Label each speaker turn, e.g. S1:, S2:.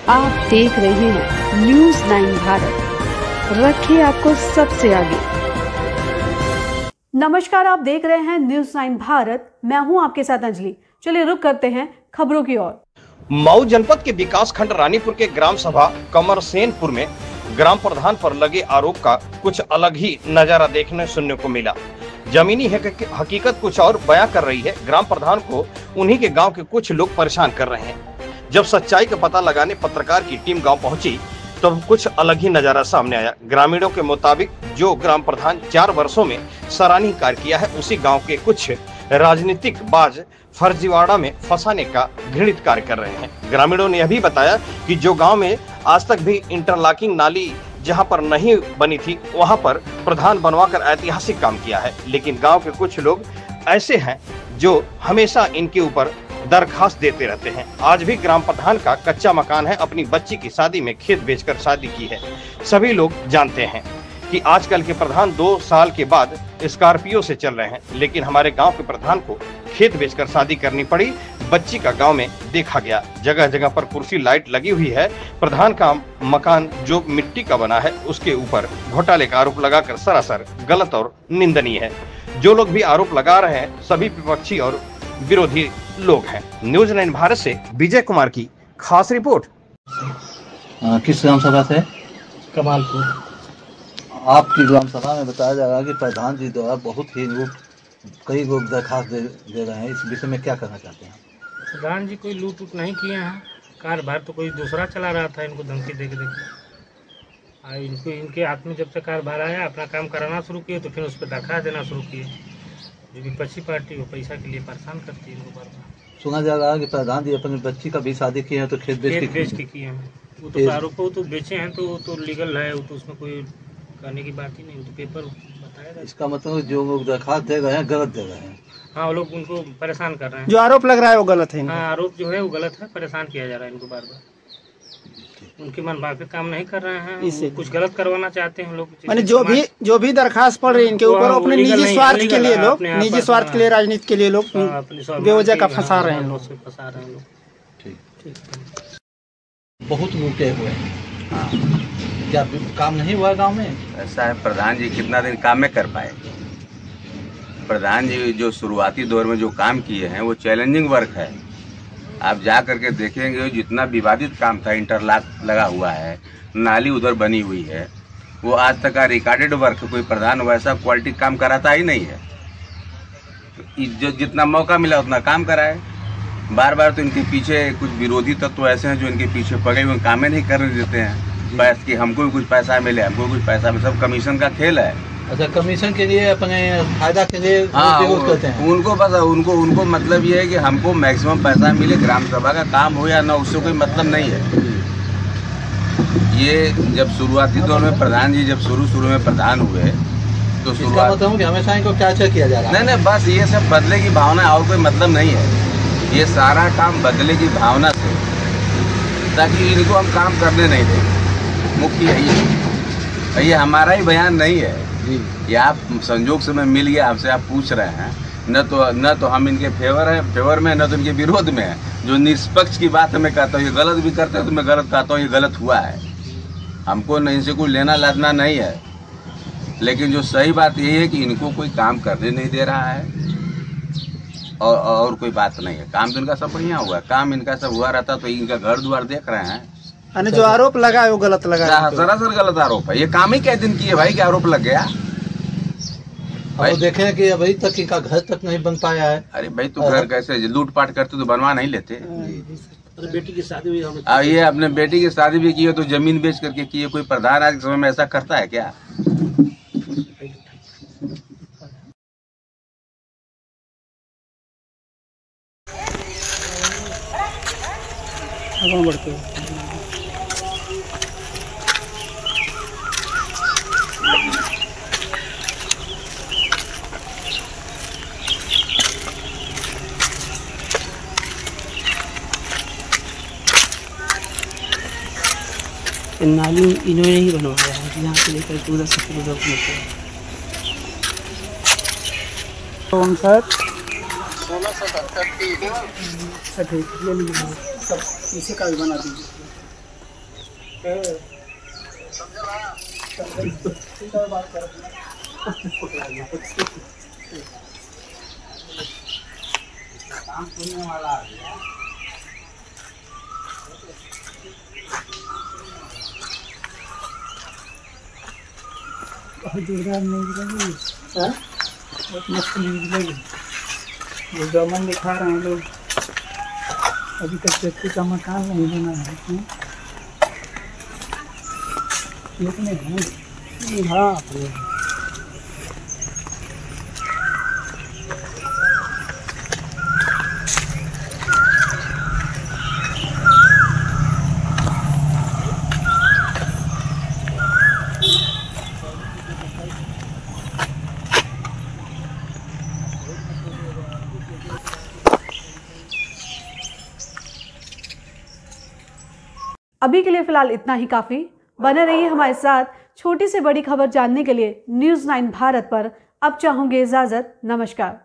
S1: आप देख रहे हैं न्यूज़ 9 भारत, रखिए आपको सबसे आगे। नमस्कार, आप देख रहे हैं न्यूज़ 9 भारत, मैं हूं आपके साथ अंजलि। चलिए रुक करते हैं खबरों की ओर।
S2: मऊ जनपद के विकास खंड रानीपुर के ग्राम सभा कमरसेनपुर में ग्राम प्रधान पर लगे आरोप का कुछ अलग ही नजारा देखने सुनने को मिला। जमीनी हकीकत कुछ और बयां कर रही है। ग्राम प्रधान को उन्हीं के गांव के कुछ लोग परेशान कर रहे हैं। जब सच्चाई का पता लगाने पत्रकार की टीम गांव पहुंची तब तो कुछ अलग ही नजारा सामने आया। ग्रामीणों के मुताबिक जो ग्राम प्रधान 4 वर्षों में सराहनीय कार्य किया है, उसी गांव के कुछ राजनीतिक बाज फर्जीवाड़ा में फंसाने का घृणित कार्य कर रहे हैं। ग्रामीणों ने यह भी बताया कि जो गांव में आज तक भी इंटरलॉकिंग नाली जहां पर नहीं बनी थी, वहां पर प्रधान बनवाकर ऐतिहासिक काम किया है। लेकिन गांव के कुछ लोग ऐसे हैं जो हमेशा इनके ऊपर दरखास्त देते रहते हैं। आज भी ग्राम प्रधान का कच्चा मकान है, अपनी बच्ची की शादी में खेत बेचकर शादी की है। सभी लोग जानते हैं कि आजकल के प्रधान 2 साल के बाद स्कॉर्पियो से चल रहे हैं, लेकिन हमारे गांव के प्रधान को खेत बेचकर शादी करनी पड़ी। बच्ची का गांव में देखा गया, जगह जगह पर कुर्सी लाइट लगी हुई है। प्रधान का मकान जो मिट्टी का बना है, उसके ऊपर घोटाले का आरोप लगाकर सरासर गलत और निंदनीय है। जो लोग भी आरोप लगा रहे हैं सभी विपक्षी और विरोधी लोग हैं। न्यूज़ 9 भारत से विजय कुमार की खास रिपोर्ट।
S3: किस ग्राम सभा से?
S4: कमालपुर।
S3: आपकी ग्राम सभा में बताया जा रहा है कि प्रधान जी द्वारा बहुत ही कई लोग दरखास्त दे रहे हैं, इस विषय में क्या करना चाहते हैं?
S4: प्रधान जी कोई लूट उट नहीं किए हैं, कारोबार तो कोई दूसरा चला रहा था। इनको धमकी दे के इनको इनके हाथ में जब से कारोबार आया, अपना काम कराना शुरू किए तो फिर उस पर दरखास्त देना शुरू किए। जो विपक्षी पार्टी वो पैसा के लिए परेशान करती है इनको बार बार।
S3: सुना जा रहा है कि प्रधान जी अपनी बच्ची का भी शादी किए हैं तो खेत बेच के
S4: किए हैं। वो तो आरोप तो बेचे हैं तो लीगल है, वो तो उसमें कोई करने की बात ही नहीं, वो तो पेपर बताया। इसका
S3: मतलब जो लोग दरखास्त दे रहे हैं गलत दे रहे हैं।
S4: हाँ, वो लोग उनको परेशान कर रहे हैं।
S5: जो आरोप लग रहा है वो गलत है।
S4: हाँ, आरोप जो है वो गलत है, परेशान किया जा रहा है इनको बार बार। उनकी मनभावे काम नहीं कर रहे हैं, इससे कुछ गलत करवाना चाहते हैं लोग।
S5: माने जो भी दरखास्त पड़ रही है इनके ऊपर अपने निजी स्वार्थ के लिए लोग, निजी स्वार्थ के लिए, राजनीति के लिए लोग बेवजह का फंसा रहे हैं लोग।
S3: ठीक, बहुत लूटे हुए हैं। क्या काम नहीं हुआ गांव में?
S6: ऐसा है, प्रधान जी कितना दिन काम में कर पाए? प्रधान जी जो शुरुआती दौर में जो काम किए हैं वो चैलेंजिंग वर्क है। आप जा करके देखेंगे जितना विवादित काम था, इंटरलॉक लगा हुआ है, नाली उधर बनी हुई है, वो आज तक का रिकॉर्डेड वर्क कोई प्रधान वैसा क्वालिटी काम कराता ही नहीं है। जो जितना मौका मिला उतना काम कराए। बार बार तो इनके पीछे कुछ विरोधी तत्व ऐसे हैं जो इनके पीछे पड़े हुए काम नहीं करने देते हैं, बस कि हमको भी कुछ पैसा मिले, हमको कुछ पैसा मिले। सब कमीशन का खेल है।
S3: अच्छा, कमीशन के लिए, अपने फायदा के लिए करते हैं।
S6: उनको बस उनको मतलब ये है कि हमको मैक्सिमम पैसा मिले, ग्राम सभा का काम हो या ना, उससे कोई मतलब नहीं है। ये जब शुरुआती दौर में प्रधान जी जब शुरू में प्रधान हुए तो शुरुआत
S3: मतलब कि हमेशा इनको क्या किया जा रहा है?
S6: नहीं, बस ये सब बदले की भावना, और कोई मतलब नहीं है। ये सारा काम बदले की भावना से, ताकि इनको हम काम करने नहीं देंगे। मुख्य है ये हमारा ही बयान नहीं है। ये आप संजोग से मैं मिल गया, आपसे आप पूछ रहे हैं, न तो हम इनके फेवर में, न तो इनके विरोध में है। जो निष्पक्ष की बात मैं कहता हूँ, ये गलत भी करते हैं तो मैं गलत कहता हूँ, ये गलत हुआ है। हमको न इनसे कोई लेना लादना नहीं है, लेकिन जो सही बात यही है कि इनको कोई काम करने नहीं दे रहा है, और कोई बात नहीं है। काम तो इनका सब बढ़िया हुआ है, काम इनका सब हुआ रहता तो इनका घर द्वार देख रहे हैं।
S5: जो आरोप लगा है वो गलत लगा है,
S6: सरासर गलत आरोप है। ये काम ही क्या दिन किए भाई कि आरोप लग गया?
S3: भाई देखें कि अभी तक इनका घर तक नहीं बन पाया है।
S6: अरे भाई, तो घर कैसे लूटपाट करते तो बनवा नहीं लेते?
S4: बेटी की शादी हुई,
S6: अब ये अपने बेटी की शादी भी की है तो जमीन बेच करके की है। कोई प्रधान आज के समय में ऐसा करता है क्या?
S5: नाली इन्होंने ही बनवाया है, यहाँ से लेकर उधर से उधर कौन सर 1677 सब इसी का भी बना दीजिए। बहुत जोरदार न्यूज लगी, बहुत मस्त न्यूज लगी। वो गवर्नमेंट दिखा रहे हैं लोग, अभी तक व्यक्ति का मकान नहीं बना है। कितने हैं? हाँ
S1: अभी के लिए फिलहाल इतना ही काफी। बने रहिए हमारे साथ। छोटी से बड़ी खबर जानने के लिए न्यूज़ 9 भारत पर अब चाहूंगी इजाजत। नमस्कार।